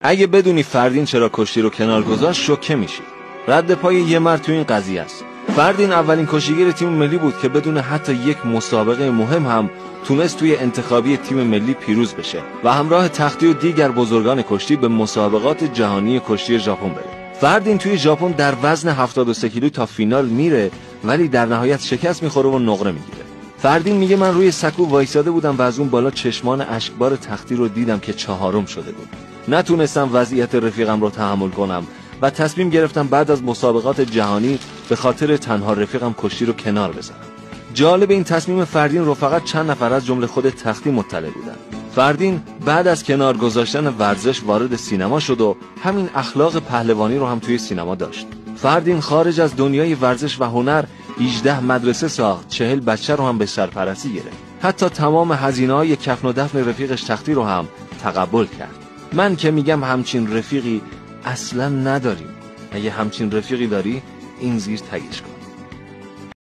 اگه بدونی فردین چرا کشتی رو کنار گذاشت شوکه میشی. رد پای یه مرد تو این قضیه است. فردین اولین کشتیگیر تیم ملی بود که بدون حتی یک مسابقه مهم هم تونست توی انتخابی تیم ملی پیروز بشه و همراه تختی و دیگر بزرگان کشتی به مسابقات جهانی کشتی ژاپن بره. فردین توی ژاپن در وزن 73 کیلو تا فینال میره ولی در نهایت شکست میخوره و نقره میگیره. فردین میگه من روی سکو وایساده بودم و از اون بالا چشمان اشکبار تختی رو دیدم که چهارم شده بود. نتونستم وضعیت رفیقم رو تحمل کنم و تصمیم گرفتم بعد از مسابقات جهانی به خاطر تنها رفیقم کشتی رو کنار بزنم. جالب این تصمیم فردین رو فقط چند نفر از جمله خود تختی مطلع بودن. فردین بعد از کنار گذاشتن ورزش وارد سینما شد و همین اخلاق پهلوانی رو هم توی سینما داشت. فردین خارج از دنیای ورزش و هنر 18 مدرسه ساخت، 40 بچه رو هم به سرپرستی گرفت. حتی تمام هزینه‌های کفن و دفن رفیقش تختی رو هم تقبل کرد. من که میگم همچین رفیقی اصلا نداریم. اگه همچین رفیقی داری این زیر تگش کن.